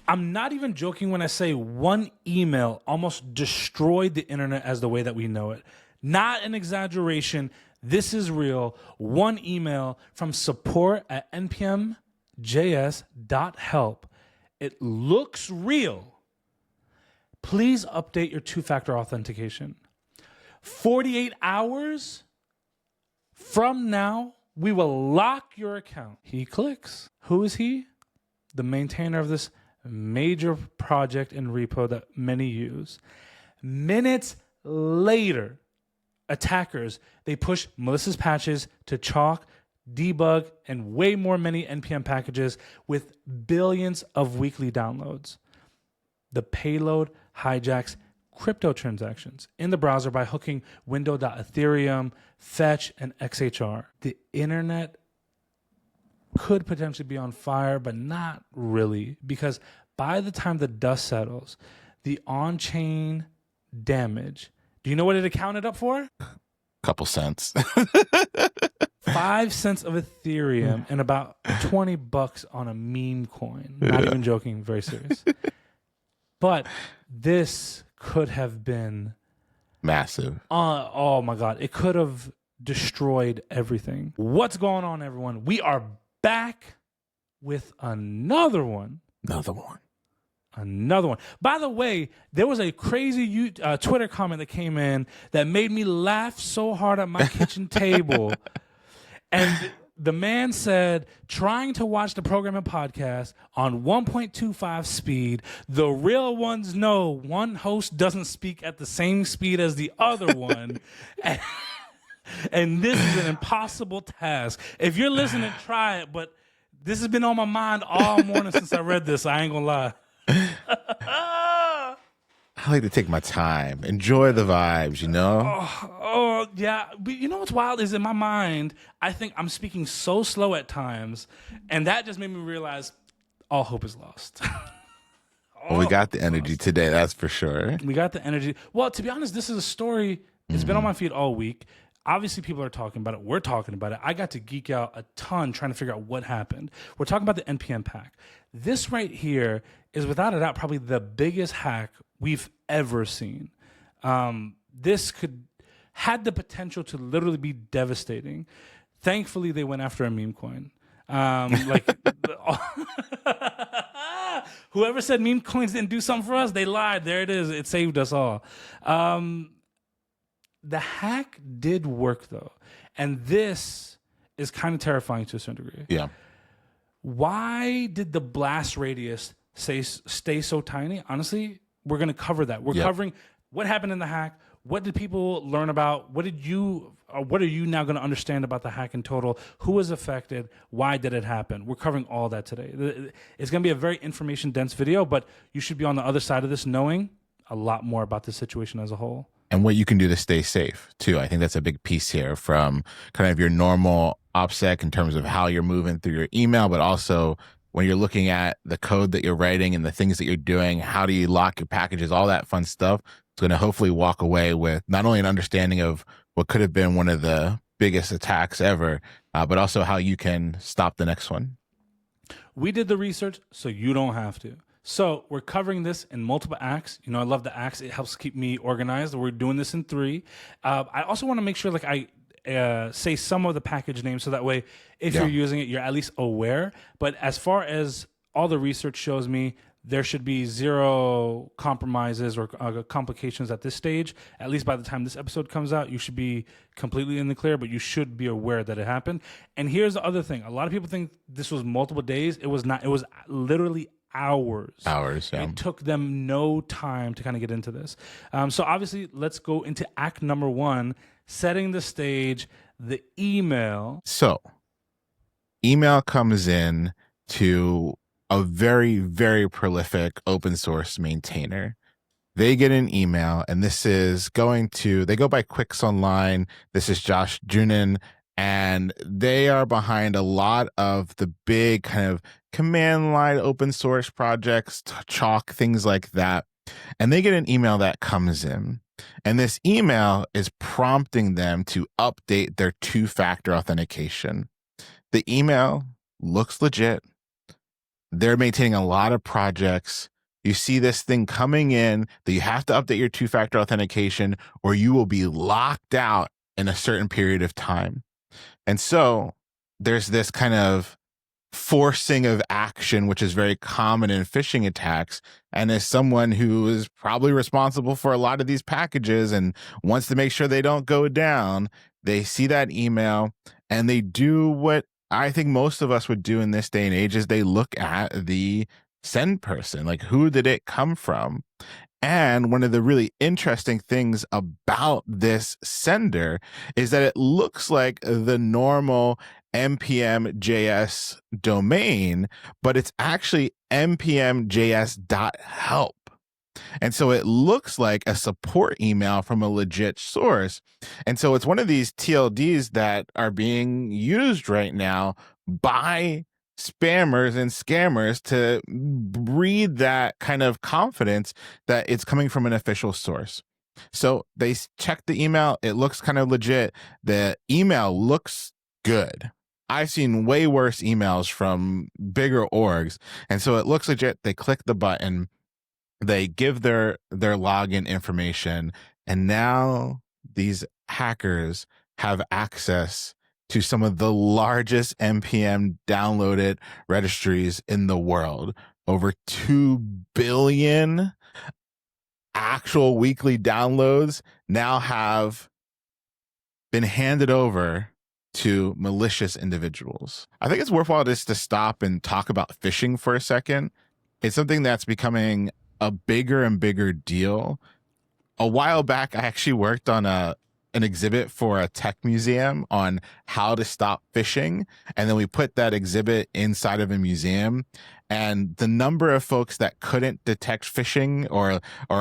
I'm not even joking when I say one email almost destroyed the internet as the way that we know it. Not an exaggeration. This is real. One email from support at npmjs.help. It looks real. Please update your two-factor authentication. 48 hours from now, we will lock your account. He clicks. Who is he? The maintainer of this major project and repo that many use. Minutes later, attackers, they push malicious patches to chalk, debug, and way more many NPM packages with billions of weekly downloads. The payload hijacks crypto transactions in the browser by hooking window.ethereum, fetch, and XHR. The internet could potentially be on fire, but not really, because by the time the dust settles, the on-chain damage, do you know what it accounted up for? Couple cents. 5 cents of Ethereum and about $20 on a meme coin. Not even joking, very serious. But this could have been massive. Oh my God. It could have destroyed everything. What's going on, everyone? We are back with another one. Another one. By the way, there was a crazy Twitter comment that came in that made me laugh so hard at my kitchen table. And the man said, trying to watch the programming podcast on 1.25 speed, the real ones know one host doesn't speak at the same speed as the other one. And this is an impossible task. If you're listening, try it. But this has been on my mind all morning since I read this. I ain't gonna lie. I like to take my time, enjoy the vibes, you know? Oh, yeah. But you know what's wild is in my mind, I think I'm speaking so slow at times. And that just made me realize all hope is lost. Well, we got the energy today, that's for sure. We got the energy. Well, to be honest, this is a story. It's been on my feed all week. Obviously, people are talking about it. We're talking about it. I got to geek out a ton trying to figure out what happened. We're talking about the NPM pack. This right here is without a doubt probably the biggest hack we've ever seen. This had the potential to literally be devastating. Thankfully, they went after a meme coin. Whoever said meme coins didn't do something for us, they lied. There it is. It saved us all. The hack did work, though. And this is kind of terrifying to a certain degree. Yeah. Why did the blast radius stay so tiny? Honestly, we're going to cover that. We're covering what happened in the hack. What did people learn about? What are you now going to understand about the hack in total? Who was affected? Why did it happen? We're covering all that today. It's going to be a very information-dense video, but you should be on the other side of this knowing a lot more about the situation as a whole. And what you can do to stay safe, too. I think that's a big piece here from kind of your normal OPSEC in terms of how you're moving through your email, but also when you're looking at the code that you're writing and the things that you're doing, how do you lock your packages, all that fun stuff. It's going to hopefully walk away with not only an understanding of what could have been one of the biggest attacks ever, but also how you can stop the next one. We did the research, so you don't have to. So we're covering this in multiple acts. You know, I love the acts. It helps keep me organized. We're doing this in 3. I also want to make sure like I say some of the package names so that way if you're using it, you're at least aware. But as far as all the research shows me, there should be 0 compromises or complications at this stage. At least by the time this episode comes out, you should be completely in the clear, but you should be aware that it happened. And here's the other thing. A lot of people think this was multiple days. It was not. It was literally hours. Yeah. It took them no time to kind of get into this. So obviously, let's go into act number 1, setting the stage, the email. So email comes in to a very, very prolific open source maintainer. They get an email, and this is they go by Quicks Online. This is Josh Junin, and they are behind a lot of the big kind of command line open source projects, Chalk, things like that. And they get an email that comes in, and this email is prompting them to update their two-factor authentication. The email looks legit. They're maintaining a lot of projects. You see this thing coming in that you have to update your two-factor authentication or you will be locked out in a certain period of time. And so there's this kind of forcing of action, which is very common in phishing attacks. And as someone who is probably responsible for a lot of these packages and wants to make sure they don't go down, they see that email and they do what I think most of us would do in this day and age is they look at the send person, like who did it come from? And one of the really interesting things about this sender is that it looks like the normal npmjs domain, but it's actually npmjs.help. And so it looks like a support email from a legit source. And so it's one of these TLDs that are being used right now by spammers and scammers to breed that kind of confidence that it's coming from an official source. So they check the email. It looks kind of legit. The email looks good. I've seen way worse emails from bigger orgs. And so it looks legit. They click the button. They give their login information. And now these hackers have access to some of the largest npm downloaded registries in the world. Over 2 billion actual weekly downloads now have been handed over to malicious individuals. I think it's worthwhile just to stop and talk about phishing for a second. It's something that's becoming a bigger and bigger deal. A while back, I actually worked on an exhibit for a tech museum on how to stop phishing. And then we put that exhibit inside of a museum. And the number of folks that couldn't detect phishing or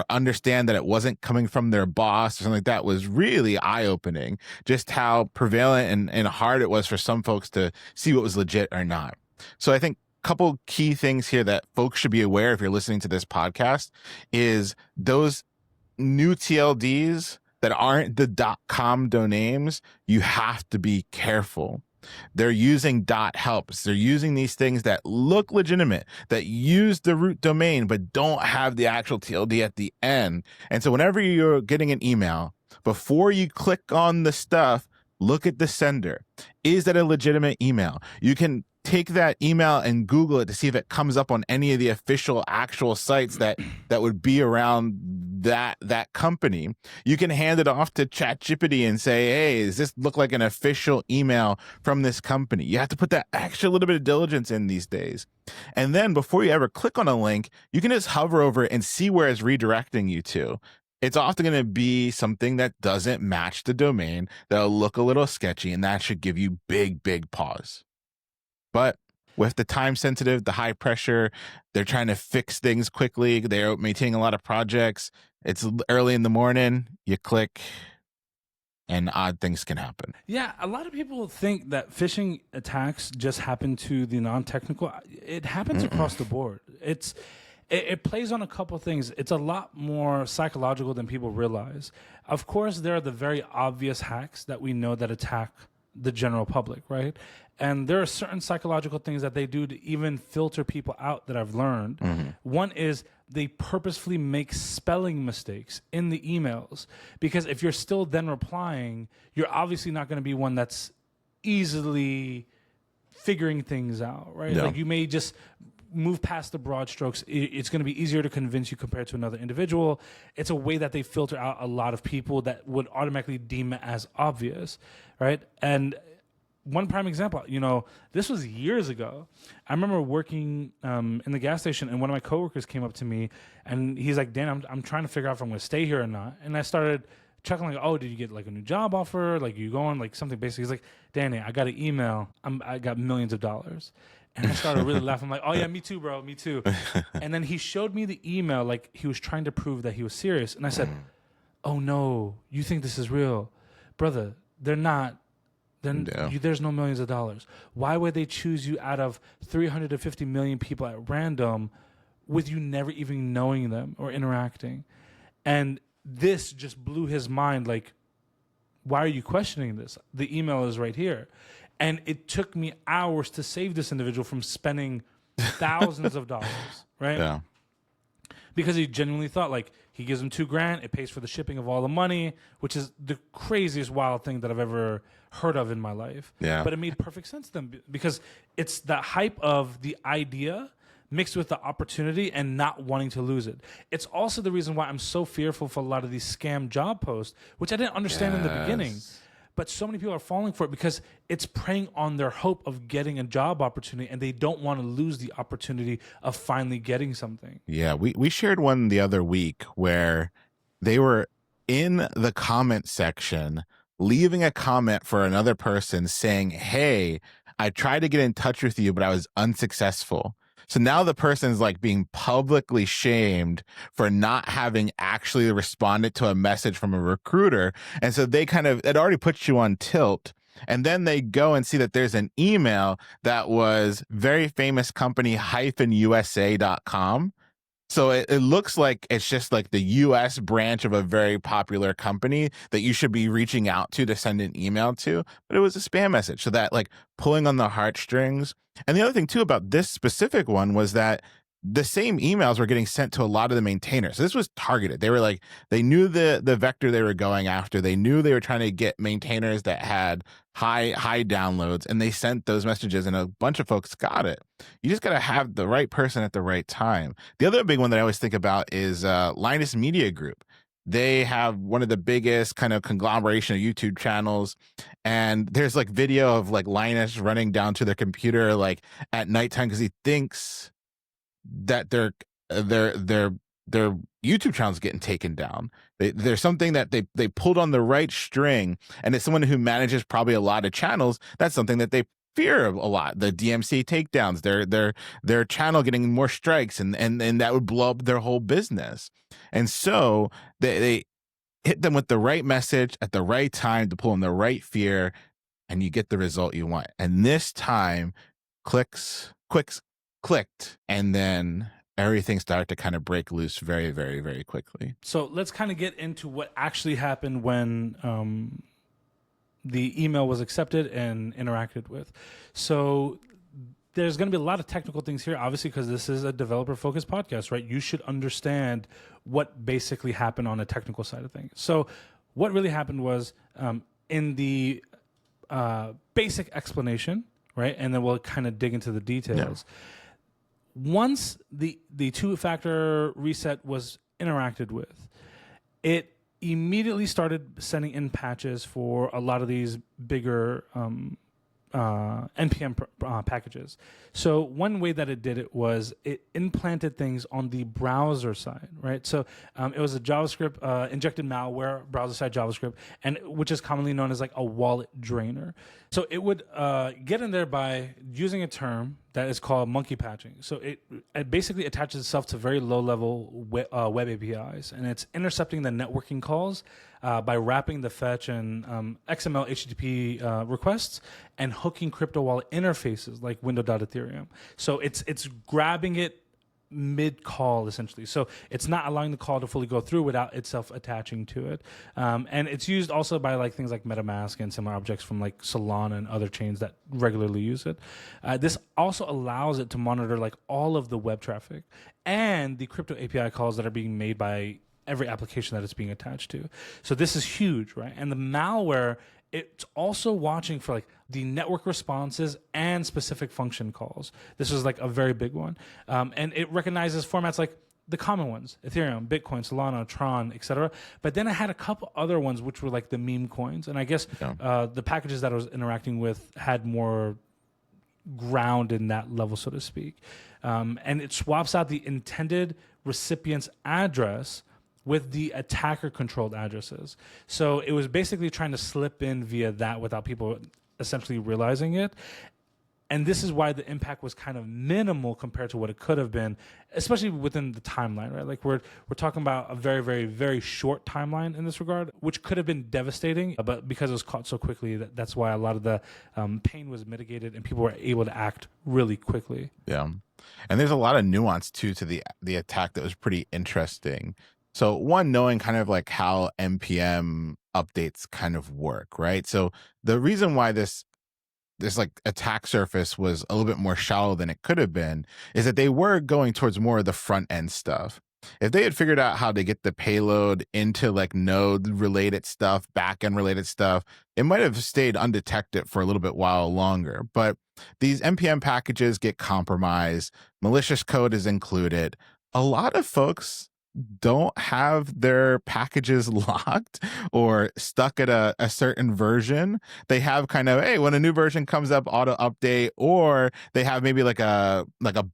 understand that it wasn't coming from their boss or something like that was really eye-opening. Just how prevalent and hard it was for some folks to see what was legit or not. So I think a couple key things here that folks should be aware if you're listening to this podcast is those new TLDs that aren't the .com domains, you have to be careful. They're using .helps. They're using these things that look legitimate, that use the root domain, but don't have the actual TLD at the end. And so whenever you're getting an email, before you click on the stuff, look at the sender. Is that a legitimate email? You can take that email and Google it to see if it comes up on any of the official actual sites that would be around that company. You can hand it off to ChatGPT and say, hey, does this look like an official email from this company? You have to put that extra little bit of diligence in these days. And then before you ever click on a link, you can just hover over it and see where it's redirecting you to. It's often going to be something that doesn't match the domain, that'll look a little sketchy, and that should give you big pause. But with the time sensitive, the high pressure, they're trying to fix things quickly. They're maintaining a lot of projects. It's early in the morning. You click and odd things can happen. Yeah, a lot of people think that phishing attacks just happen to the non-technical. It happens across the board. It plays on a couple of things. It's a lot more psychological than people realize. Of course, there are the very obvious hacks that we know that attack the general public, right? And there are certain psychological things that they do to even filter people out that I've learned. One is they purposefully make spelling mistakes in the emails, because if you're still then replying, you're obviously not going to be one that's easily figuring things out, right? Yeah. Like you may just move past the broad strokes. It's going to be easier to convince you compared to another individual. It's a way that they filter out a lot of people that would automatically deem it as obvious, right? And one prime example, this was years ago. I remember working in the gas station, and one of my coworkers came up to me, and he's like, Dan, I'm trying to figure out if I'm going to stay here or not. And I started checking, like, oh, did you get like a new job offer? Like, you going, like something basic. He's like, Danny, I got an email. I got millions of dollars. And I started really laughing. I'm like, oh, yeah, me too, bro, me too. And then he showed me the email, like he was trying to prove that he was serious. And I said, oh, no, you think this is real? Brother, they're not. Then there's no millions of dollars. Why would they choose you out of 350 million people at random with you never even knowing them or interacting? And this just blew his mind. Like, why are you questioning this? The email is right here. And it took me hours to save this individual from spending thousands of dollars, right? Yeah. Because he genuinely thought like he gives him $2,000, it pays for the shipping of all the money, which is the craziest wild thing that I've ever heard of in my life. Yeah. But it made perfect sense to them because it's the hype of the idea mixed with the opportunity and not wanting to lose it. It's also the reason why I'm so fearful for a lot of these scam job posts, which I didn't understand in the beginning. But so many people are falling for it because it's preying on their hope of getting a job opportunity, and they don't want to lose the opportunity of finally getting something. Yeah, we shared one the other week where they were in the comment section leaving a comment for another person saying, "Hey, I tried to get in touch with you, but I was unsuccessful." So now the person's like being publicly shamed for not having actually responded to a message from a recruiter. And so they it already puts you on tilt. And then they go and see that there's an email that was very famous company -usa.com. So it looks like it's just like the US branch of a very popular company that you should be reaching out to send an email to, but it was a spam message. So that like pulling on the heartstrings. And the other thing too about this specific one was that the same emails were getting sent to a lot of the maintainers. So this was targeted. They were like, they knew the vector they were going after. They knew they were trying to get maintainers that had high downloads, and they sent those messages, and a bunch of folks got it. You just got to have the right person at the right time. The other big one that I always think about is Linus Media Group. They have one of the biggest kind of conglomeration of YouTube channels, and there's like video of like Linus running down to their computer like at nighttime because he thinks that their YouTube channel's getting taken down. There's something that they pulled on the right string, and as someone who manages probably a lot of channels, that's something that they fear a lot. The DMC takedowns, their channel getting more strikes, and that would blow up their whole business. And so they hit them with the right message at the right time to pull in the right fear, and you get the result you want. And this time, clicks clicked, and then everything started to kind of break loose very, very, very quickly. So let's kind of get into what actually happened when the email was accepted and interacted with. So there's going to be a lot of technical things here, obviously, because this is a developer-focused podcast, right? You should understand what basically happened on a technical side of things. So what really happened was in the basic explanation, right? And then we'll kind of dig into the details. Yeah. Once the two-factor reset was interacted with, it immediately started sending in patches for a lot of these bigger npm packages. So one way that it did it was it implanted things on the browser side, right? So it was a JavaScript injected malware, browser side JavaScript, and which is commonly known as like a wallet drainer. So it would get in there by using a term that is called monkey patching. So it basically attaches itself to very low-level web APIs, and it's intercepting the networking calls by wrapping the fetch and XML HTTP requests and hooking crypto wallet interfaces like window.ethereum. So it's grabbing it mid-call, essentially. So it's not allowing the call to fully go through without itself attaching to it. And it's used also by like things like MetaMask and similar objects from like Solana and other chains that regularly use it. This also allows it to monitor like all of the web traffic and the crypto API calls that are being made by every application that it's being attached to. So this is huge, right? And the malware, it's also watching for like the network responses and specific function calls. This is like a very big one. And it recognizes formats like the common ones, Ethereum, Bitcoin, Solana, Tron, etc. But then I had a couple other ones which were like the meme coins. And I guess the packages that I was interacting with had more ground in that level, so to speak. And it swaps out the intended recipient's address with the attacker-controlled addresses. So it was basically trying to slip in via that without people essentially realizing it. And this is why the impact was kind of minimal compared to what it could have been, especially within the timeline, right? Like we're talking about a very, very, very short timeline in this regard, which could have been devastating, but because it was caught so quickly, that's why a lot of the pain was mitigated and people were able to act really quickly. Yeah. And there's a lot of nuance too to the attack that was pretty interesting. So one, knowing kind of like how NPM updates kind of work, right? So the reason why this this like attack surface was a little bit more shallow than it could have been, is that they were going towards more of the front end stuff. If they had figured out how to get the payload into like node related stuff, backend related stuff, it might have stayed undetected for a little bit while longer. But these npm packages get compromised, malicious code is included. A lot of folks don't have their packages locked or stuck at a certain version. They have kind of, hey, when a new version comes up, auto update, or they have maybe like a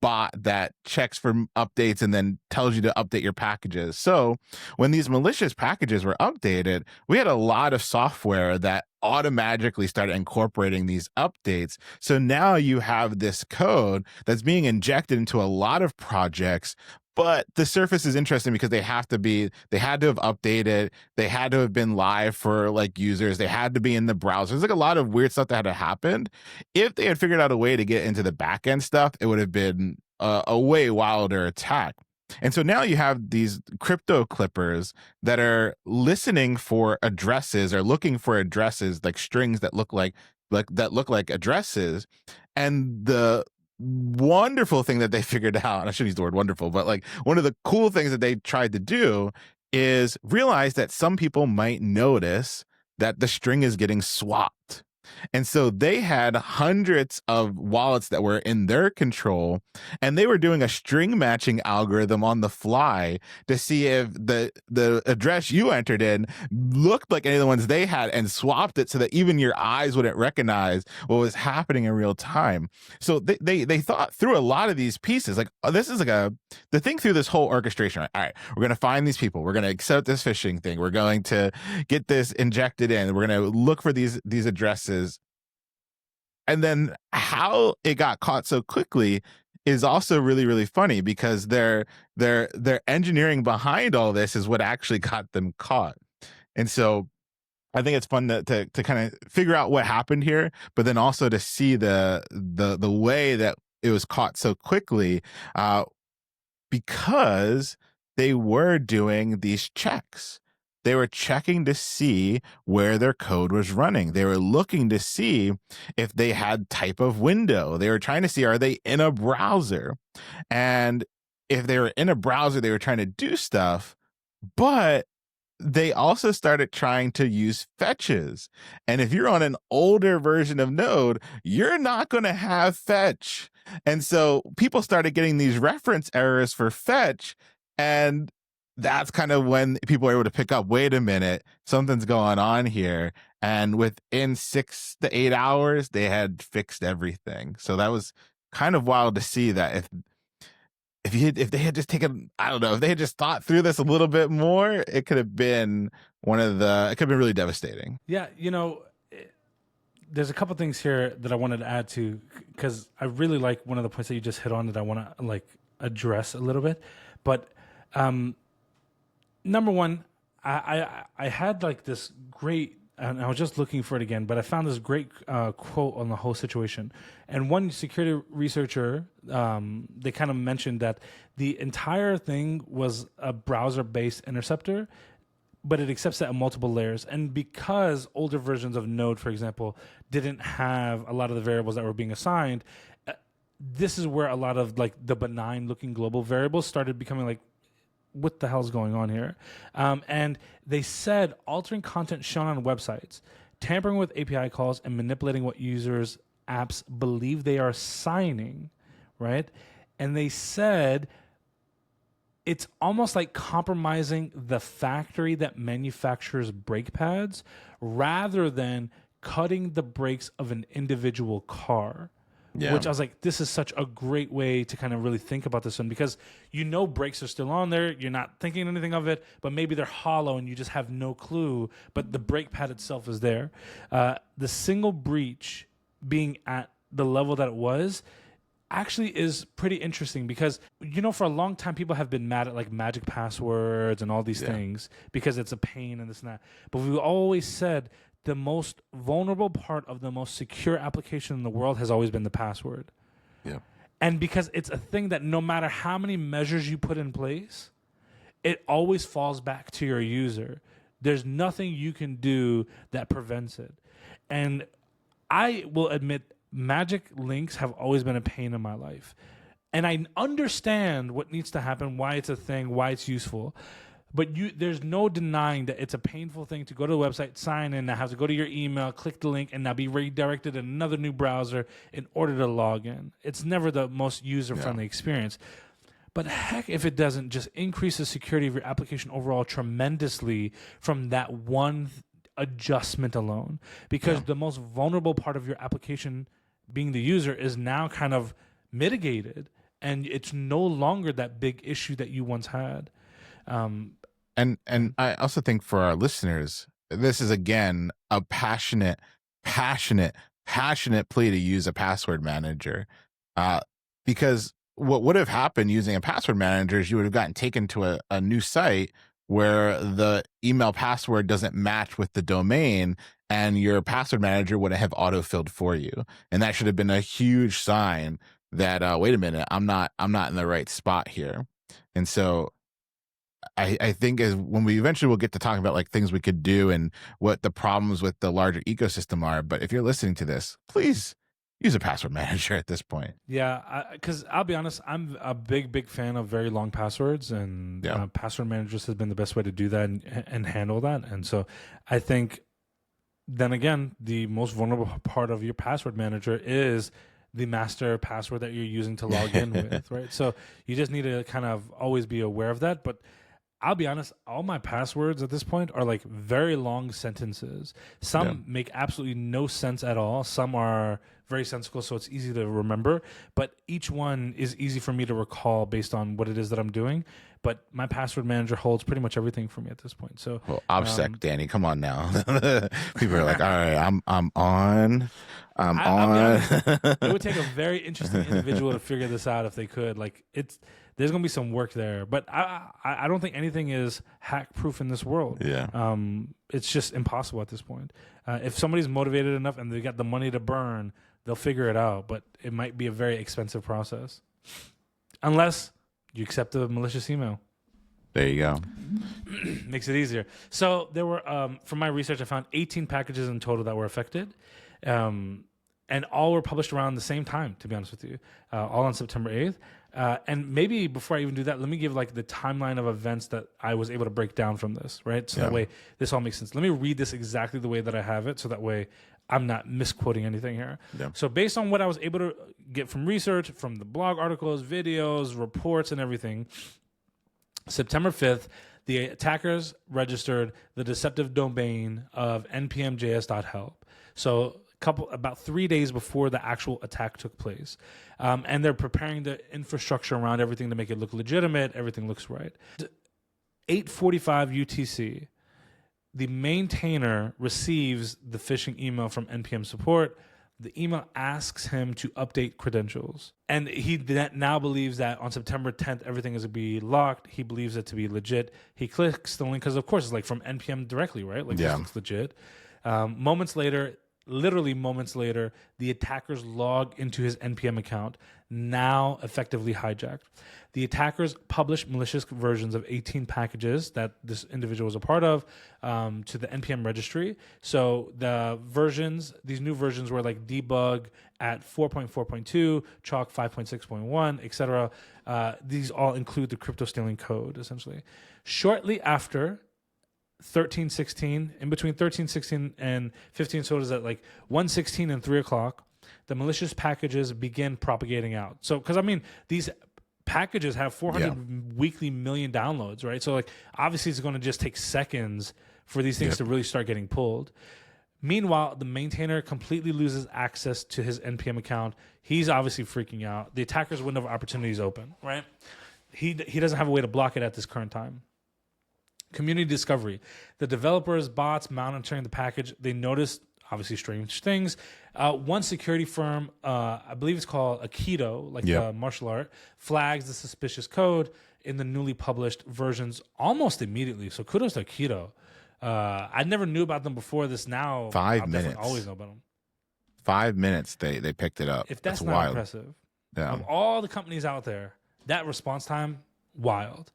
bot that checks for updates and then tells you to update your packages. So when these malicious packages were updated, we had a lot of software that automatically started incorporating these updates. So now you have this code that's being injected into a lot of projects. But the surface is interesting because they had to have updated, they had to have been live for like users, they had to be in the browser. There's like a lot of weird stuff that had to happen. If they had figured out a way to get into the backend stuff, it would have been a way wilder attack. And so now you have these crypto clippers that are listening for addresses or looking for addresses, like strings that look like addresses. And the wonderful thing that they figured out, and I shouldn't use the word wonderful, but like one of the cool things that they tried to do is realize that some people might notice that the string is getting swapped. And so they had hundreds of wallets that were in their control, and they were doing a string matching algorithm on the fly to see if the address you entered in looked like any of the ones they had, and swapped it so that even your eyes wouldn't recognize what was happening in real time. So they thought through a lot of these pieces. Like, this is like the thing through this whole orchestration. Right? All right, we're going to find these people. We're going to accept this phishing thing. We're going to get this injected in. We're going to look for these addresses. And then how it got caught so quickly is also really, really funny, because their engineering behind all this is what actually got them caught. And so I think it's fun to kind of figure out what happened here, but then also to see the way that it was caught so quickly, because they were doing these checks. They were checking to see where their code was running. They were looking to see if they had type of window. They were trying to see, are they in a browser? And if they were in a browser, they were trying to do stuff, but they also started trying to use fetches. And if you're on an older version of Node, you're not going to have fetch. And so people started getting these reference errors for fetch, and that's kind of when people are able to pick up, wait a minute, something's going on here. And within 6 to 8 hours, they had fixed everything. So that was kind of wild to see that if they had just taken, I don't know, if they had just thought through this a little bit more, it could have been it could have been really devastating. Yeah, there's a couple things here that I wanted to add to, because I really like one of the points that you just hit on that I want to like address a little bit. But number one, I had like this great, and I was just looking for it again, but I found this great quote on the whole situation. And one security researcher, they kind of mentioned that the entire thing was a browser-based interceptor, but it accepts that in multiple layers. And because older versions of Node, for example, didn't have a lot of the variables that were being assigned, this is where a lot of like the benign-looking global variables started becoming like, what the hell's going on here? And they said altering content shown on websites, tampering with API calls, and manipulating what users' apps believe they are signing, right? And they said it's almost like compromising the factory that manufactures brake pads rather than cutting the brakes of an individual car. Yeah. Which I was like, this is such a great way to kind of really think about this one, because brakes are still on there. You're not thinking anything of it, but maybe they're hollow and you just have no clue, but the brake pad itself is there. The single breach being at the level that it was actually is pretty interesting, because, for a long time, people have been mad at like magic passwords and all these things because it's a pain and this and that. But we've always said the most vulnerable part of the most secure application in the world has always been the password. Yeah. And because it's a thing that no matter how many measures you put in place, it always falls back to your user. There's nothing you can do that prevents it. And I will admit, magic links have always been a pain in my life. And I understand what needs to happen, why it's a thing, why it's useful. But there's no denying that it's a painful thing to go to the website, sign in, now have to go to your email, click the link, and now be redirected to another new browser in order to log in. It's never the most user-friendly experience. But heck, if it doesn't just increase the security of your application overall tremendously from that one adjustment alone. Because the most vulnerable part of your application, being the user, is now kind of mitigated. And it's no longer that big issue that you once had. And I also think for our listeners, this is again a passionate plea to use a password manager, because what would have happened using a password manager is you would have gotten taken to a new site where the email password doesn't match with the domain, and your password manager would have autofilled for you, and that should have been a huge sign that wait a minute, I'm not in the right spot here. And so I think is when we eventually will get to talking about like things we could do and what the problems with the larger ecosystem are. But if you're listening to this, please use a password manager at this point. Yeah, because I'll be honest, I'm a big fan of very long passwords, and password managers has been the best way to do that and handle that. And so I think then again, the most vulnerable part of your password manager is the master password that you're using to log in with, right? So you just need to kind of always be aware of that. But I'll be honest, all my passwords at this point are like very long sentences. Some make absolutely no sense at all. Some are very sensical, so it's easy to remember. But each one is easy for me to recall based on what it is that I'm doing. But my password manager holds pretty much everything for me at this point. So, well, OPSEC, Danny, come on now. People are like, all right, I'm on. I'm on. It would take a very interesting individual to figure this out if they could. Like there's gonna be some work there, but I don't think anything is hack proof in this world. Yeah. It's just impossible at this point. If somebody's motivated enough and they got the money to burn, they'll figure it out. But it might be a very expensive process, unless you accept a malicious email. There you go. Makes it easier. So there were, from my research, I found 18 packages in total that were affected. And all were published around the same time, to be honest with you, all on September 8th. And maybe before I even do that, let me give like the timeline of events that I was able to break down from this, right? So that way this all makes sense. Let me read this exactly the way that I have it, so that way I'm not misquoting anything here. Yeah. So based on what I was able to get from research, from the blog articles, videos, reports, and everything, September 5th, the attackers registered the deceptive domain of npmjs.help. So about 3 days before the actual attack took place. And they're preparing the infrastructure around everything to make it look legitimate. Everything looks right. 8:45 UTC, the maintainer receives the phishing email from NPM support. The email asks him to update credentials. And he now believes that on September 10th, everything is going to be locked. He believes it to be legit. He clicks the link because, of course, it's like from NPM directly, right? Like, this looks legit. Literally moments later, the attackers log into his NPM account, now effectively hijacked. The attackers published malicious versions of 18 packages that this individual was a part of to the NPM registry. So these new versions were like debug at 4.4.2, chalk 5.6.1, etc. These all include the crypto stealing code, essentially. Shortly after 13:16, in between 13:16 and 15, so it is at like 1:16 and 3 o'clock, the malicious packages begin propagating out. So, because I mean, these packages have 400 weekly million downloads, right? So, like, obviously, it's going to just take seconds for these things to really start getting pulled. Meanwhile, the maintainer completely loses access to his NPM account. He's obviously freaking out. The attacker's window of opportunity is open, right? He doesn't have a way to block it at this current time. Community discovery. The developers, bots monitoring the package, they noticed obviously strange things. One security firm, I believe it's called Aikido, like the martial art, flags the suspicious code in the newly published versions almost immediately. So kudos to Aikido. I never knew about them before this. Now 5 minutes. I always know about them. 5 minutes they picked it up. If that's not wild. impressive. Yeah. Of all the companies out there, that response time, wild.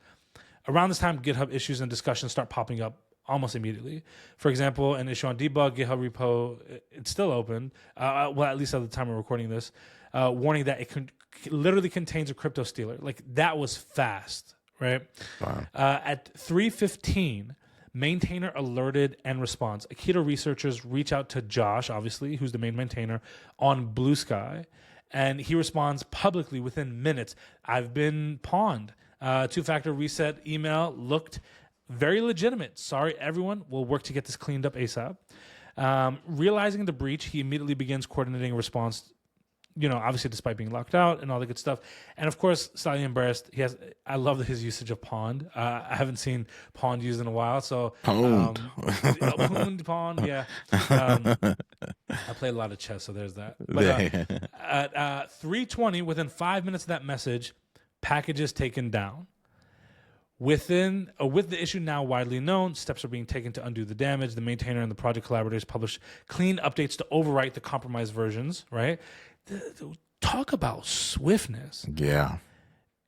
Around this time, GitHub issues and discussions start popping up almost immediately. For example, an issue on debug, GitHub repo, it's still open. Well, at least at the time of recording this, warning that it literally contains a crypto stealer. Like that was fast, right? Wow. At 3:15, maintainer alerted and responds. Aikido researchers reach out to Josh, obviously, who's the main maintainer, on Blue Sky, and he responds publicly within minutes. I've been pawned. Two-factor reset email looked very legitimate. Sorry, everyone. We'll work to get this cleaned up ASAP. Realizing the breach, he immediately begins coordinating a response, obviously despite being locked out and all the good stuff. And of course, slightly embarrassed. I love his usage of pawned. I haven't seen pawned used in a while. So Pawned. Pawned, yeah. I play a lot of chess, so there's that. But at 3:20, within 5 minutes of that message, packages taken down. With the issue now widely known, steps are being taken to undo the damage. The maintainer and the project collaborators publish clean updates to overwrite the compromised versions, right? Talk about swiftness. Yeah.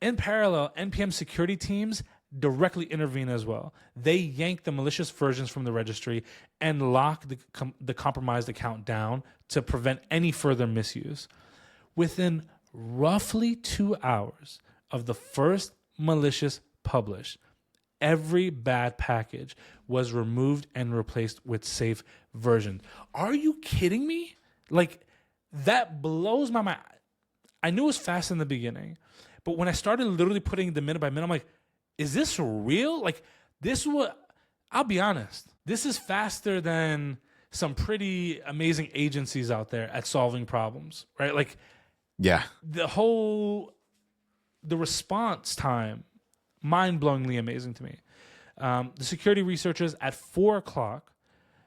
In parallel, NPM security teams directly intervene as well. They yank the malicious versions from the registry and lock the compromised account down to prevent any further misuse. Within roughly 2 hours of the first malicious publish, every bad package was removed and replaced with safe version. Are you kidding me? Like, that blows my mind. I knew it was fast in the beginning, but when I started literally putting the minute by minute, I'm like, is this real? Like, I'll be honest, this is faster than some pretty amazing agencies out there at solving problems, right? Like, yeah, the response time, mind-blowingly amazing to me. The security researchers at 4:00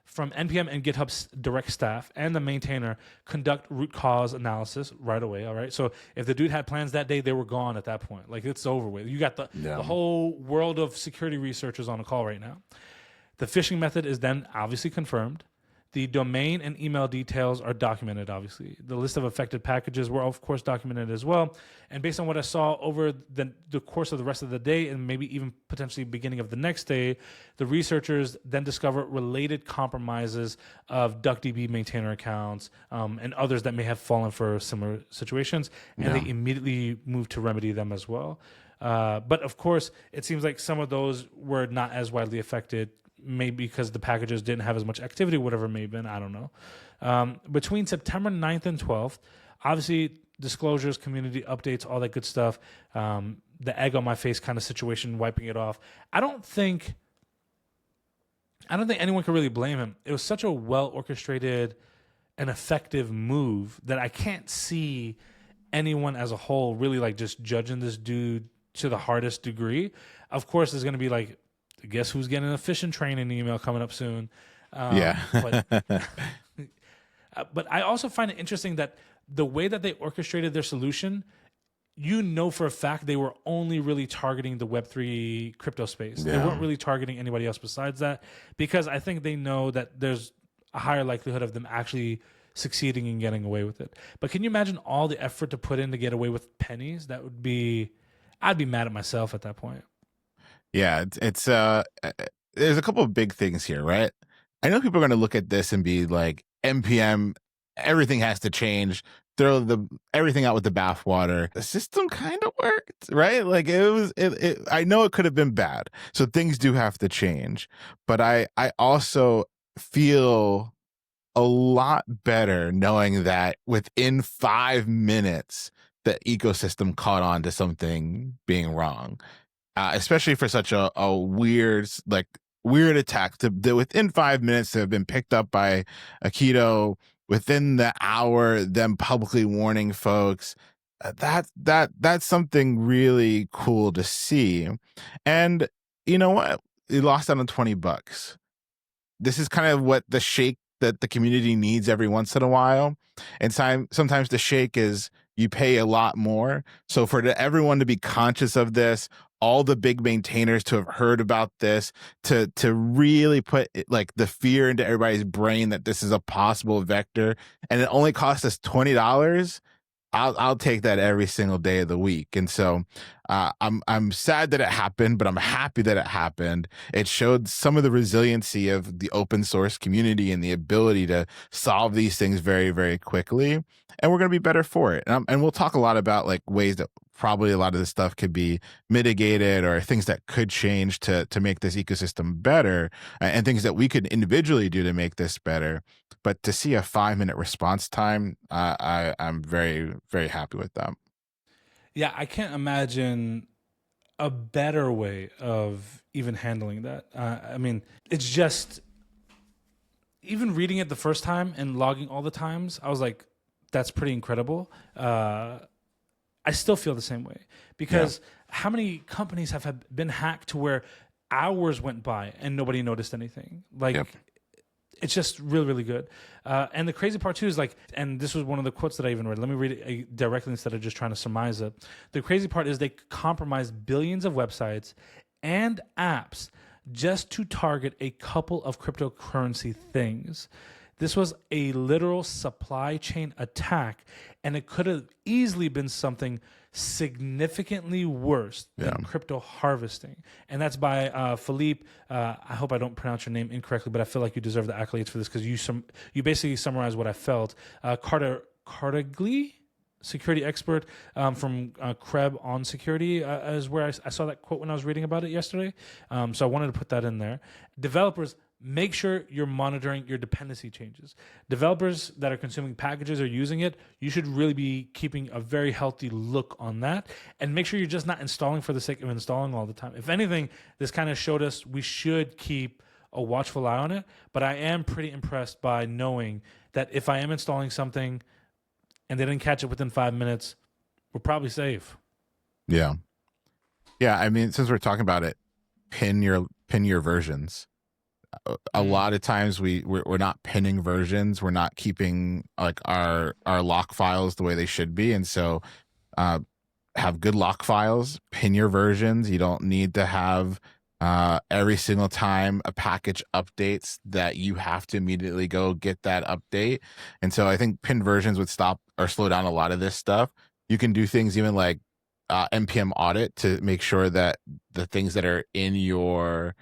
from NPM and GitHub's direct staff and the maintainer conduct root cause analysis right away, all right? So if the dude had plans that day, they were gone at that point. Like, it's over with. You got the whole world of security researchers on a call right now. The phishing method is then obviously confirmed. The domain and email details are documented, obviously. The list of affected packages were, of course, documented as well. And based on what I saw over the course of the rest of the day and maybe even potentially beginning of the next day, the researchers then discover related compromises of DuckDB maintainer accounts and others that may have fallen for similar situations. And they immediately move to remedy them as well. But of course, it seems like some of those were not as widely affected, maybe because the packages didn't have as much activity, whatever it may have been, I don't know. Between September 9th and 12th, obviously disclosures, community updates, all that good stuff, the egg on my face kind of situation, wiping it off. I don't think anyone can really blame him. It was such a well-orchestrated and effective move that I can't see anyone as a whole really like just judging this dude to the hardest degree. Of course, there's going to be like, guess who's getting a phishing training email coming up soon? But I also find it interesting that the way that they orchestrated their solution, for a fact they were only really targeting the Web3 crypto space. They weren't really targeting anybody else besides that, because I think they know that there's a higher likelihood of them actually succeeding and getting away with it. But can you imagine all the effort to put in to get away with pennies? I'd be mad at myself at that point. Yeah, it's there's a couple of big things here, right? I know people are going to look at this and be like, NPM, everything has to change. Throw everything out with the bathwater. The system kind of worked, right? Like I know it could have been bad. So things do have to change. But I also feel a lot better knowing that within 5 minutes, the ecosystem caught on to something being wrong. Especially for such a weird attack to within 5 minutes to have been picked up by Aikido within the hour, them publicly warning folks. That's something really cool to see. And you know what? He lost out on $20. This is kind of what the shake that the community needs every once in a while. And sometimes the shake is you pay a lot more. So for everyone to be conscious of this, all the big maintainers to have heard about this, to really put like the fear into everybody's brain that this is a possible vector, and it only costs us $20. I'll take that every single day of the week. And so I'm sad that it happened, but I'm happy that it happened. It showed some of the resiliency of the open source community and the ability to solve these things very, very quickly. And we're going to be better for it. And we'll talk a lot about like ways that probably a lot of this stuff could be mitigated, or things that could change to make this ecosystem better, and things that we could individually do to make this better. But to see a 5-minute response time, I'm very, very happy with that. Yeah, I can't imagine a better way of even handling that. I mean, it's just, even reading it the first time and logging all the times, I was like, that's pretty incredible. I still feel the same way, because how many companies have been hacked to where hours went by and nobody noticed anything? Like, it's just really, really good. And the crazy part too is like, and this was one of the quotes that I even read. Let me read it directly instead of just trying to surmise it. The crazy part is they compromised billions of websites and apps just to target a couple of cryptocurrency things. This was a literal supply chain attack, and it could have easily been something significantly worse than crypto harvesting. And that's by Philippe. I hope I don't pronounce your name incorrectly, but I feel like you deserve the accolades for this, because you basically summarize what I felt. Cartagli, security expert from Kreb on security, is where I saw that quote when I was reading about it yesterday. So I wanted to put that in there. Developers, make sure you're monitoring your dependency changes. Developers that are consuming packages or using it, you should really be keeping a very healthy look on that, and make sure you're just not installing for the sake of installing all the time. If anything, this kind of showed us we should keep a watchful eye on it, but I am pretty impressed by knowing that if I am installing something and they didn't catch it within 5 minutes, we're probably safe. Yeah. Yeah, I mean, since we're talking about it, pin your versions. A lot of times we're not pinning versions. We're not keeping like our lock files the way they should be. And so have good lock files, pin your versions. You don't need to have every single time a package updates that you have to immediately go get that update. And so I think pinned versions would stop or slow down a lot of this stuff. You can do things even like npm audit to make sure that the things that are in your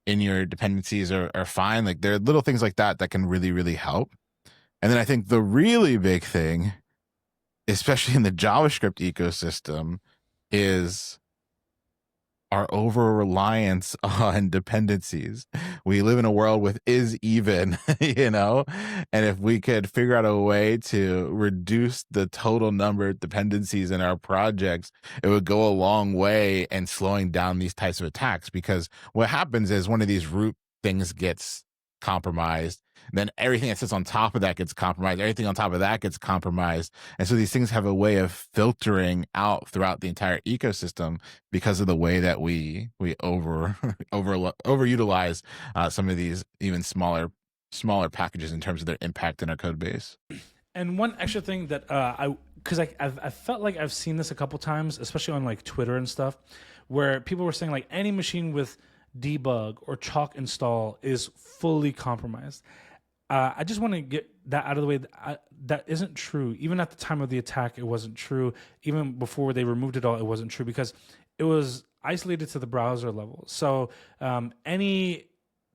dependencies are fine. Like there are little things like that that can really, really help. And then I think the really big thing, especially in the JavaScript ecosystem, is our over reliance on dependencies. We live in a world with is even, and if we could figure out a way to reduce the total number of dependencies in our projects, it would go a long way in slowing down these types of attacks. Because what happens is one of these root things gets compromised, then everything that sits on top of that gets compromised, everything on top of that gets compromised. And so these things have a way of filtering out throughout the entire ecosystem because of the way that we overutilize some of these even smaller packages in terms of their impact in our code base. And one extra thing that because I've felt like I've seen this a couple times, especially on like Twitter and stuff, where people were saying like any machine with debug or chalk install is fully compromised. I just want to get that out of the way. That isn't true. Even at the time of the attack, it wasn't true. Even before they removed it all, it wasn't true, because it was isolated to the browser level. So anything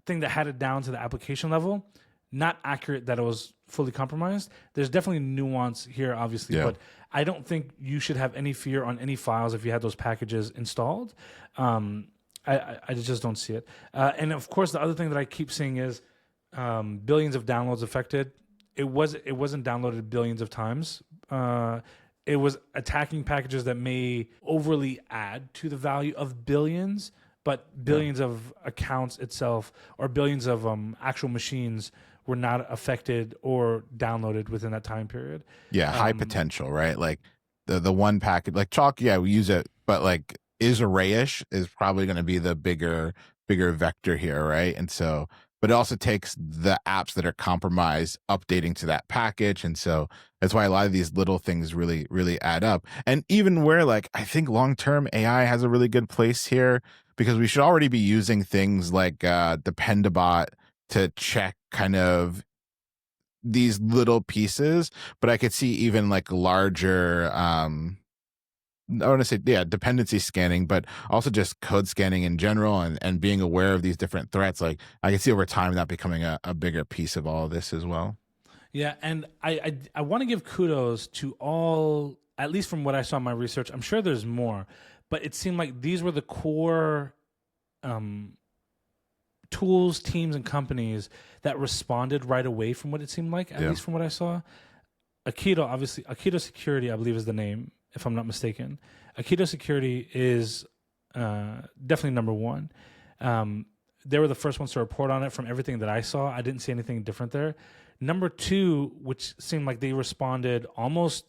that had it down to the application level, not accurate that it was fully compromised. There's definitely nuance here, obviously, but I don't think you should have any fear on any files if you had those packages installed. I just don't see it. And of course, the other thing that I keep seeing is billions of downloads affected. It wasn't downloaded billions of times. It was attacking packages that may overly add to the value of billions, but billions of accounts itself, or billions of actual machines, were not affected or downloaded within that time period. Yeah, high potential, right? Like the one package, like chalk, we use it, but like is arrayish is probably going to be the bigger vector here, right? And so, but it also takes the apps that are compromised updating to that package. And so that's why a lot of these little things really, really add up. And even where like, I think long-term AI has a really good place here, because we should already be using things like Dependabot to check kind of these little pieces, but I could see even like larger I want to say, yeah, dependency scanning, but also just code scanning in general, and being aware of these different threats. Like, I can see over time that becoming a bigger piece of all of this as well. Yeah, and I want to give kudos to all, at least from what I saw in my research. I'm sure there's more, but it seemed like these were the core tools, teams, and companies that responded right away from what it seemed like, at least from what I saw. Aikido Security, I believe is the name, if I'm not mistaken. Aikido Security is definitely number one. They were the first ones to report on it from everything that I saw. I didn't see anything different there. Number two, which seemed like they responded almost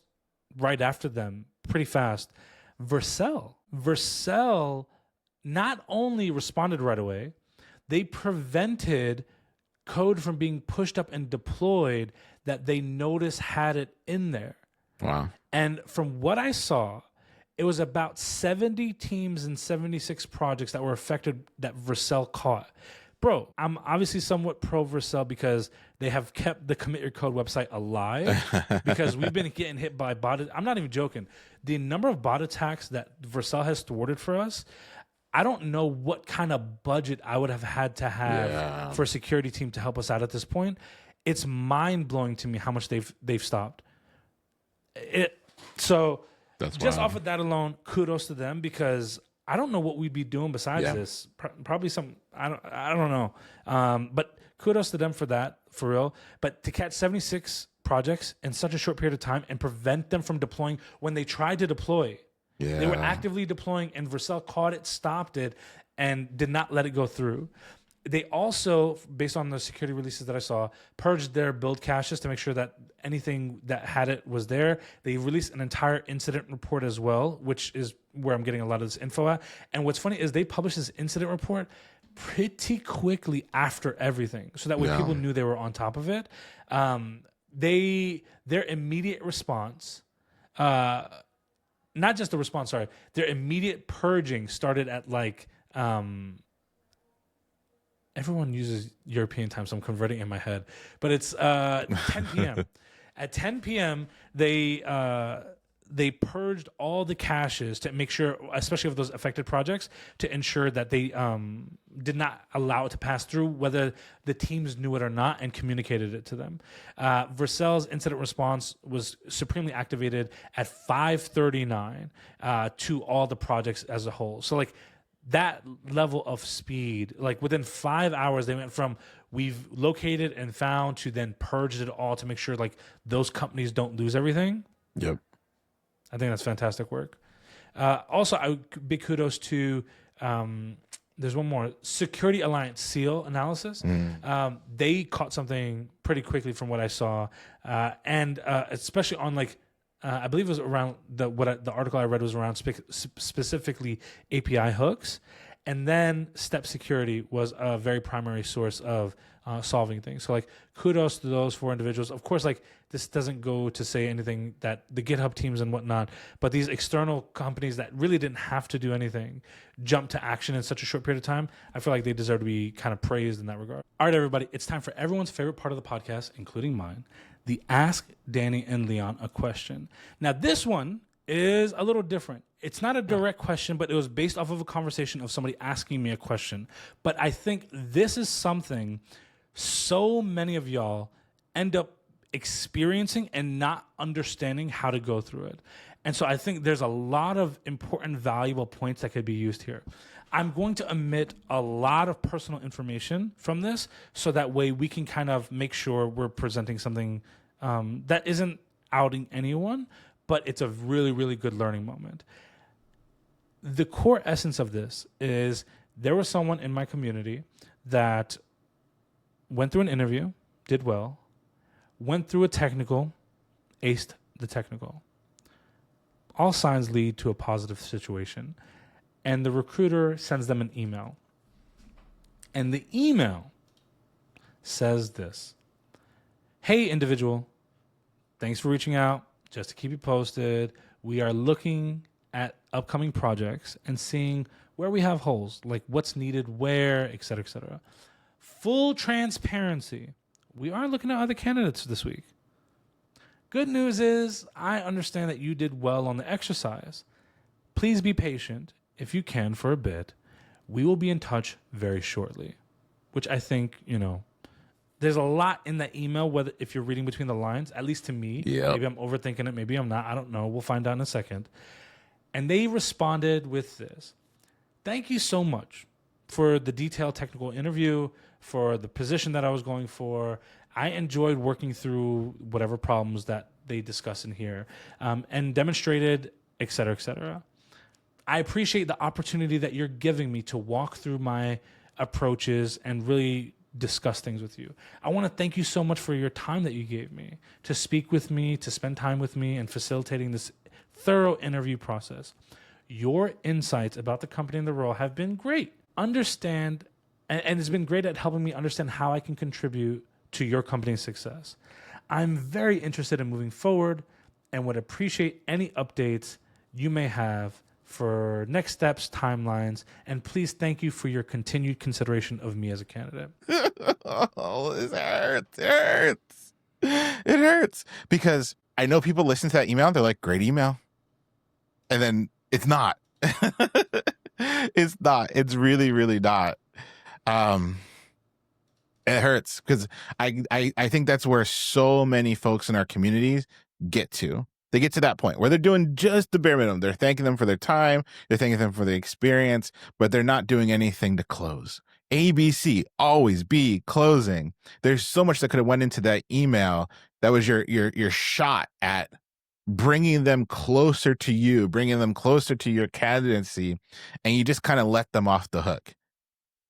right after them, pretty fast, Vercel. Vercel not only responded right away, they prevented code from being pushed up and deployed that they noticed had it in there. Wow. And from what I saw, it was about 70 teams and 76 projects that were affected that Vercel caught. Bro, I'm obviously somewhat pro Vercel because they have kept the Commit Your Code website alive because we've been getting hit by bot. I'm not even joking. The number of bot attacks that Vercel has thwarted for us, I don't know what kind of budget I would have had to have for a security team to help us out at this point. It's mind-blowing to me how much they've stopped. So That's just wild. off of that alone, kudos to them because I don't know what we'd be doing besides this. Probably some I don't know. But kudos to them for that, for real. But to catch 76 projects in such a short period of time and prevent them from deploying when they tried to deploy. Yeah. They were actively deploying and Vercel caught it, stopped it, and did not let it go through. They also, based on the security releases that I saw, purged their build caches to make sure that anything that had it was there. They released an entire incident report as well, which is where I'm getting a lot of this info at. And what's funny is they published this incident report pretty quickly after everything, so that way people knew they were on top of it. Their immediate response, not just the response, sorry, their immediate purging started at like... everyone uses European time, so I'm converting in my head. But it's 10 p.m. At 10 p.m., they purged all the caches to make sure, especially of those affected projects, to ensure that they did not allow it to pass through, whether the teams knew it or not, and communicated it to them. Vercel's incident response was supremely activated at 5:39 to all the projects as a whole. So, like, that level of speed, like within 5 hours, they went from we've located and found to then purged it all to make sure like those companies don't lose everything. Yep. I think that's fantastic work. Also, big kudos to, there's one more, Security Alliance SEAL analysis. They caught something pretty quickly from what I saw. And especially on like, I believe it was around the article I read was around specifically API hooks, and then step security was a very primary source of solving things. So like kudos to those 4 individuals. Of course, like this doesn't go to say anything that the GitHub teams and whatnot, but these external companies that really didn't have to do anything jumped to action in such a short period of time. I feel like they deserve to be kind of praised in that regard. All right, everybody, it's time for everyone's favorite part of the podcast, including mine. The Ask Danny and Leon a Question. Now, this one is a little different. It's not a direct question, but it was based off of a conversation of somebody asking me a question. But I think this is something so many of y'all end up experiencing and not understanding how to go through it. And so I think there's a lot of important, valuable points that could be used here. I'm going to omit a lot of personal information from this so that way we can kind of make sure we're presenting something that isn't outing anyone, but it's a really, really good learning moment. The core essence of this is there was someone in my community that went through an interview, did well, went through a technical, aced the technical. All signs lead to a positive situation. And the recruiter sends them an email. And the email says this: "Hey, individual, thanks for reaching out. Just to keep you posted, we are looking at upcoming projects and seeing where we have holes, like what's needed where, et cetera, et cetera. Full transparency, we are looking at other candidates this week. Good news is I understand that you did well on the exercise. please be patient if you can for a bit. We will be in touch very shortly, which I think, there's a lot in that email, whether if you're reading between the lines, at least to me. Yep. Maybe I'm overthinking it. Maybe I'm not. I don't know. We'll find out in a second. And they responded with this. Thank you so much for the detailed technical interview, for the position that I was going for. I enjoyed working through whatever problems that they discuss in here, and demonstrated, et cetera, et cetera. I appreciate the opportunity that you're giving me to walk through my approaches and really discuss things with you. I want to thank you so much for your time that you gave me to speak with me, to spend time with me, and facilitating this thorough interview process. Your insights about the company and the role have been great. And it's been great at helping me understand how I can contribute to your company's success. I'm very interested in moving forward and would appreciate any updates you may have for next steps, timelines, and please thank you for your continued consideration of me as a candidate. Oh, it hurts. It hurts. It hurts because I know people listen to that email. They're like, great email. And then it's not. It's not. It's really, really not. It hurts because I think that's where so many folks in our communities get to. They get to that point where they're doing just the bare minimum. They're thanking them for their time. They're thanking them for the experience, but they're not doing anything to close. ABC, always be closing. There's so much that could have went into that email. That was your shot at bringing them closer to you, bringing them closer to your candidacy, and you just kind of let them off the hook.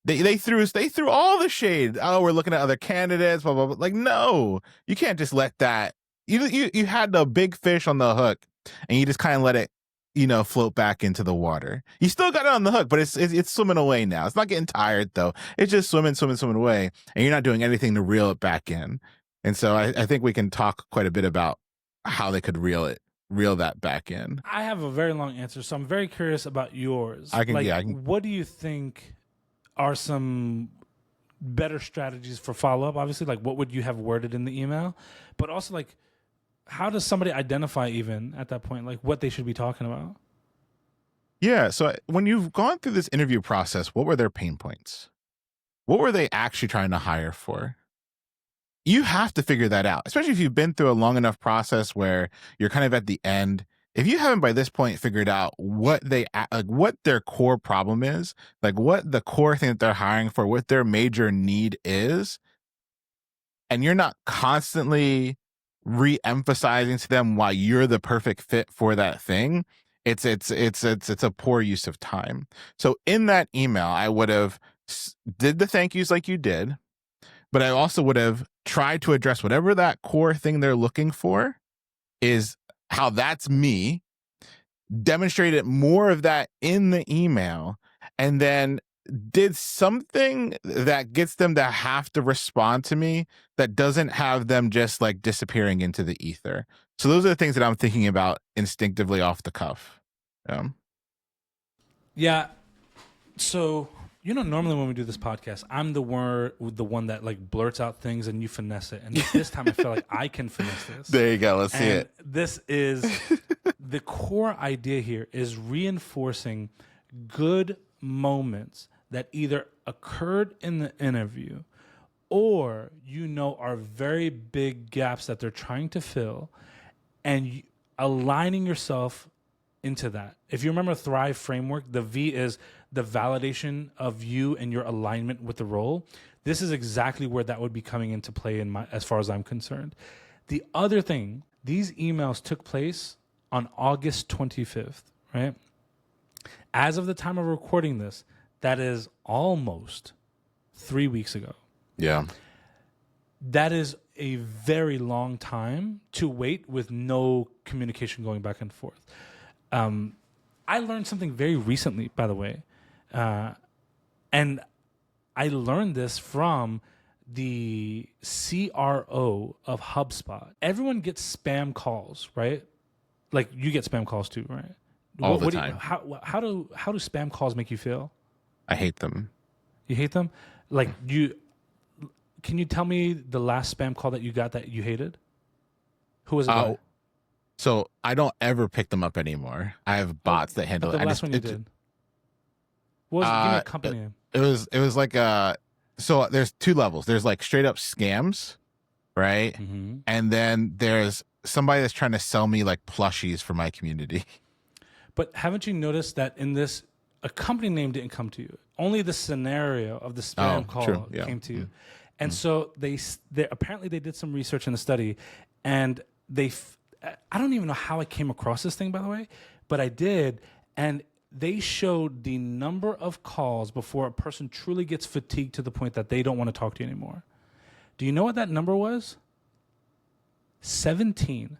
They threw all the shade. Oh, we're looking at other candidates, blah, blah, blah. Like, no, you can't just let that. You had the big fish on the hook and you just kind of let it, float back into the water. You still got it on the hook, but it's swimming away now. It's not getting tired though. It's just swimming away, and you're not doing anything to reel it back in. And so I think we can talk quite a bit about how they could reel that back in. I have a very long answer, so I'm very curious about yours. I can. What do you think are some better strategies for follow-up? Obviously, what would you have worded in the email? But also, how does somebody identify even at that point, what they should be talking about? Yeah. So when you've gone through this interview process, what were their pain points? What were they actually trying to hire for? You have to figure that out, especially if you've been through a long enough process where you're kind of at the end. If you haven't by this point figured out what their core problem is, what the core thing that they're hiring for, what their major need is, and you're not constantly re-emphasizing to them why you're the perfect fit for that thing, it's a poor use of time. So in that email, I would have did the thank yous like you did, but I also would have tried to address whatever that core thing they're looking for is, how that's me, demonstrated more of that in the email, and then did something that gets them to have to respond to me that doesn't have them just disappearing into the ether. So those are the things that I'm thinking about instinctively off the cuff. Yeah. So, normally when we do this podcast, I'm the one that blurts out things and you finesse it. And this time I feel like I can finesse this. There you go. Let's see it. This is the core idea here is reinforcing good moments that either occurred in the interview or are very big gaps that they're trying to fill, and aligning yourself into that. If you remember Thrive framework, the V is the validation of you and your alignment with the role. This is exactly where that would be coming into play as far as I'm concerned. The other thing, these emails took place on August 25th, right? As of the time of recording this, that is almost 3 weeks ago. Yeah. That is a very long time to wait with no communication going back and forth. I learned something very recently, by the way. And I learned this from the CRO of HubSpot. Everyone gets spam calls, right? You get spam calls too, right? All the time. How do spam calls make you feel? I hate them. You hate them? Can you tell me the last spam call that you got that you hated? Who was it by? So I don't ever pick them up anymore. I have bots that handle But it. the last one you did. What was give me a company name. It was like so there's two levels. There's like straight up scams, right? Mm-hmm. And then there's somebody that's trying to sell me like plushies for my community. But haven't you noticed that in this, a company name didn't come to you? Only the scenario of the spam call came to you. And so they apparently they did some research in the study, and I don't even know how I came across this thing, by the way, but I did, and they showed the number of calls before a person truly gets fatigued to the point that they don't want to talk to you anymore. Do you know what that number was? 17.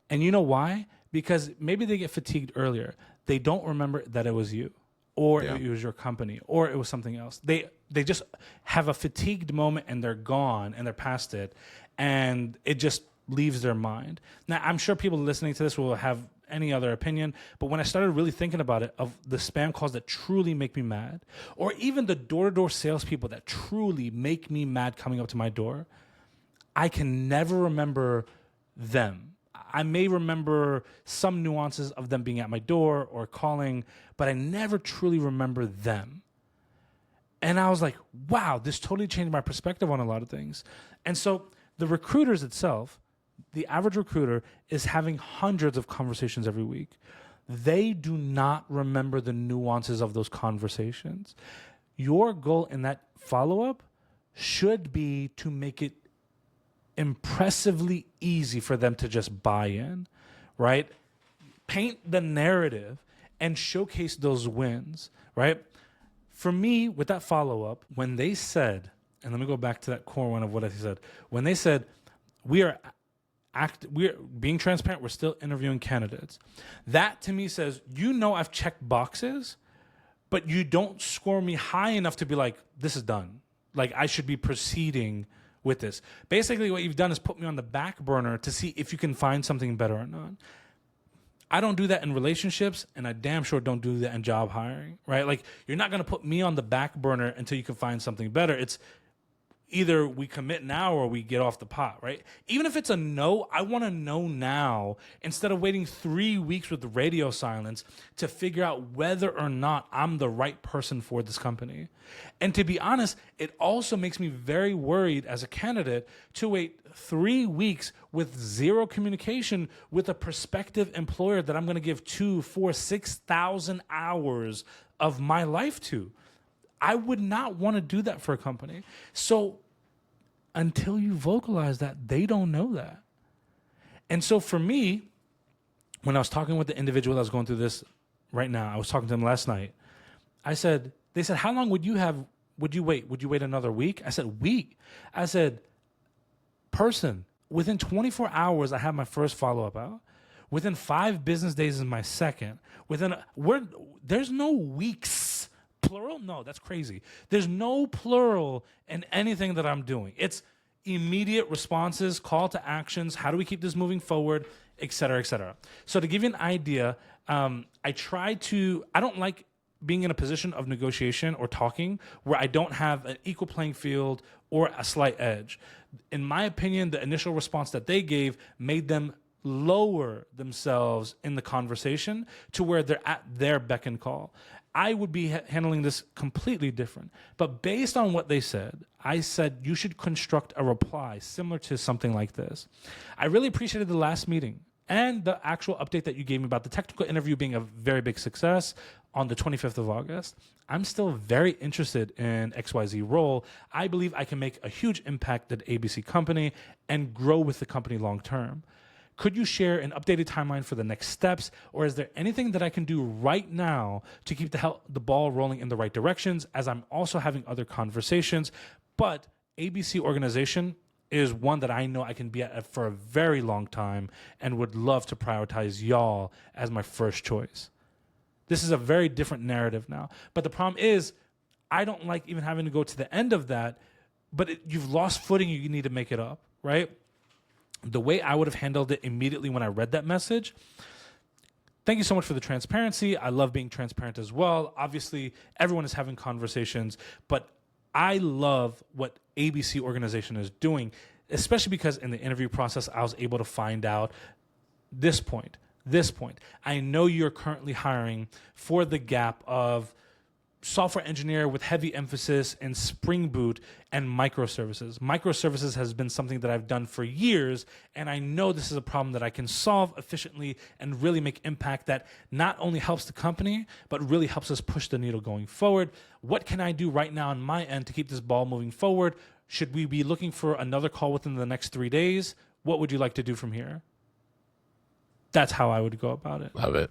And you know why? Because maybe they get fatigued earlier. They don't remember that it was you, or it was your company, or it was something else. They just have a fatigued moment and they're gone and they're past it, and it just leaves their mind. Now, I'm sure people listening to this will have any other opinion, but when I started really thinking about it, of the spam calls that truly make me mad, or even the door-to-door salespeople that truly make me mad coming up to my door, I can never remember them. I may remember some nuances of them being at my door or calling, but I never truly remember them. And I was like, wow, this totally changed my perspective on a lot of things. And so the recruiters itself, the average recruiter is having hundreds of conversations every week. They do not remember the nuances of those conversations. Your goal in that follow-up should be to make it impressively easy for them to just buy in, right? Paint the narrative and showcase those wins, right? For me, with that follow-up, when they said, and let me go back to that core one of what I said, when they said, we're being transparent, we're still interviewing candidates, that to me says, I've checked boxes, but you don't score me high enough to be like, this is done. Like, I should be proceeding with this. Basically, what you've done is put me on the back burner to see if you can find something better or not. I don't do that in relationships, and I damn sure don't do that in job hiring, right? Like, you're not going to put me on the back burner until you can find something better. It's either we commit now or we get off the pot, right? Even if it's a no, I want to know now instead of waiting 3 weeks with radio silence to figure out whether or not I'm the right person for this company. And to be honest, it also makes me very worried as a candidate to wait 3 weeks with zero communication with a prospective employer that I'm going to give 2, 4, 6,000 hours of my life to. I would not want to do that for a company. So until you vocalize that, they don't know that. And so for me, when I was talking with the individual that was going through this right now, I was talking to him last night. They said, how long would you wait? Would you wait another week? I said, week. I said, person, within 24 hours, I have my first follow-up out. Within 5 business days is my second. There's no weeks. Plural? No, that's crazy. There's no plural in anything that I'm doing. It's immediate responses, call to actions, how do we keep this moving forward, et cetera, et cetera. So to give you an idea, I don't like being in a position of negotiation or talking where I don't have an equal playing field or a slight edge. In my opinion, the initial response that they gave made them lower themselves in the conversation to where they're at their beck and call. I would be handling this completely different. But based on what they said, I said you should construct a reply similar to something like this. I really appreciated the last meeting and the actual update that you gave me about the technical interview being a very big success on the 25th of August. I'm still very interested in XYZ role. I believe I can make a huge impact at ABC company and grow with the company long term. Could you share an updated timeline for the next steps, or is there anything that I can do right now to keep the ball rolling in the right directions, as I'm also having other conversations? But ABC organization is one that I know I can be at for a very long time and would love to prioritize y'all as my first choice. This is a very different narrative now. But the problem is, I don't like even having to go to the end of that, but you've lost footing, you need to make it up, right? The way I would have handled it immediately when I read that message, thank you so much for the transparency. I love being transparent as well. Obviously, everyone is having conversations, but I love what ABC organization is doing, especially because in the interview process, I was able to find out this point, I know you're currently hiring for the gap of software engineer with heavy emphasis in Spring Boot and microservices. Microservices has been something that I've done for years, and I know this is a problem that I can solve efficiently and really make impact that not only helps the company, but really helps us push the needle going forward. What can I do right now on my end to keep this ball moving forward? Should we be looking for another call within the next 3 days? What would you like to do from here? That's how I would go about it. Love it.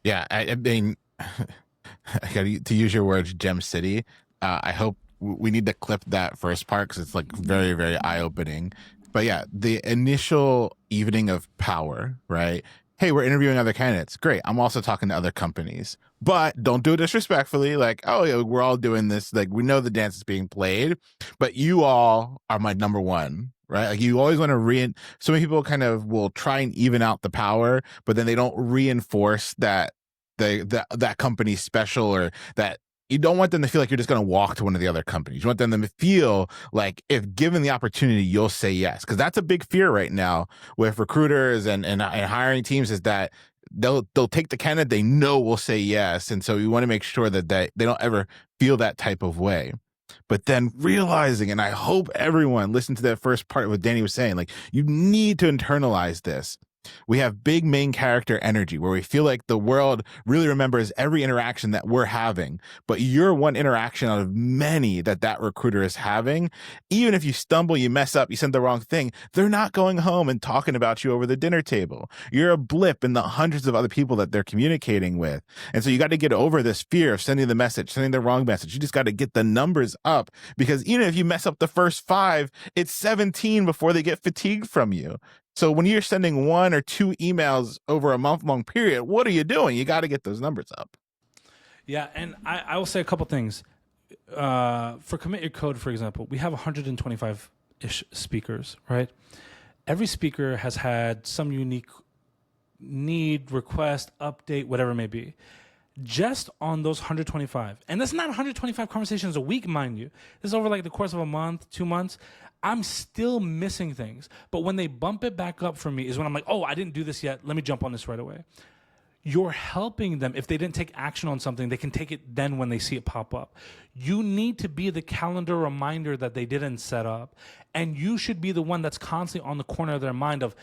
Yeah, I mean, I got to use your words, Gem City. I hope we need to clip that first part because it's like very, very eye-opening. But yeah, the initial evening of power, right? Hey, we're interviewing other candidates. Great. I'm also talking to other companies. But don't do it disrespectfully. Like, oh, yeah, we're all doing this. Like, we know the dance is being played, but you all are my number one, right? Like, you always want to so many people kind of will try and even out the power, but then they don't reinforce that that company's special, or that you don't want them to feel like you're just going to walk to one of the other companies. You want them to feel like if given the opportunity, you'll say yes. Because that's a big fear right now with recruiters and hiring teams, is that they'll take the candidate they know will say yes. And so you want to make sure that they don't ever feel that type of way. But then realizing, and I hope everyone listened to that first part of what Danny was saying, like, you need to internalize this. We have big main character energy where we feel like the world really remembers every interaction that we're having, but you're one interaction out of many that recruiter is having. Even if you stumble, you mess up, you send the wrong thing, they're not going home and talking about you over the dinner table. You're a blip in the hundreds of other people that they're communicating with. And so you got to get over this fear of sending the wrong message. You just got to get the numbers up, because even if you mess up the first 5, it's 17 before they get fatigued from you. So when you're sending 1 or 2 emails over a month-long period, what are you doing? You got to get those numbers up. Yeah, and I will say a couple things. For Commit Your Code, for example, we have 125-ish speakers, right? Every speaker has had some unique need, request, update, whatever it may be. Just on those 125, and that's not 125 conversations a week, mind you. This is over like the course of a month, 2 months. I'm still missing things. But when they bump it back up for me is when I'm like, oh, I didn't do this yet. Let me jump on this right away. You're helping them. If they didn't take action on something, they can take it then when they see it pop up. You need to be the calendar reminder that they didn't set up. And you should be the one that's constantly on the corner of their mind of,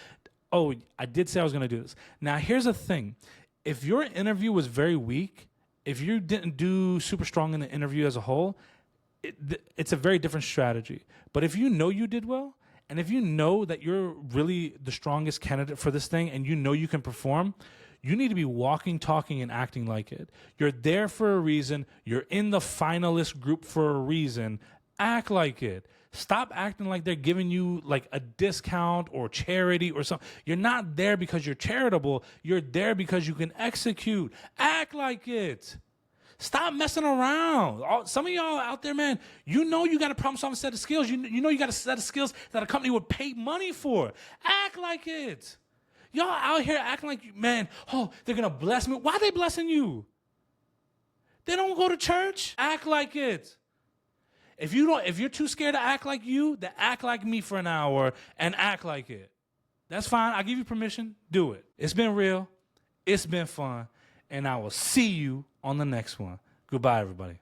oh, I did say I was going to do this. Now, here's the thing. If your interview was very weak, if you didn't do super strong in the interview as a whole, it's a very different strategy. But if you know you did well, and if you know that you're really the strongest candidate for this thing, and you know you can perform, you need to be walking, talking, and acting like it. You're there for a reason. You're in the finalist group for a reason. Act like it. Stop acting like they're giving you like a discount or charity or something. You're not there because you're charitable. You're there because you can execute. Act like it. Stop messing around. Some of y'all out there, man, you know you got a problem-solving set of skills. You know you got a set of skills that a company would pay money for. Act like it. Y'all out here acting like, man, oh, they're going to bless me. Why are they blessing you? They don't go to church. Act like it. If you're too scared to act like you, then act like me for an hour and act like it. That's fine. I'll give you permission. Do it. It's been real. It's been fun. And I will see you on the next one. Goodbye, everybody.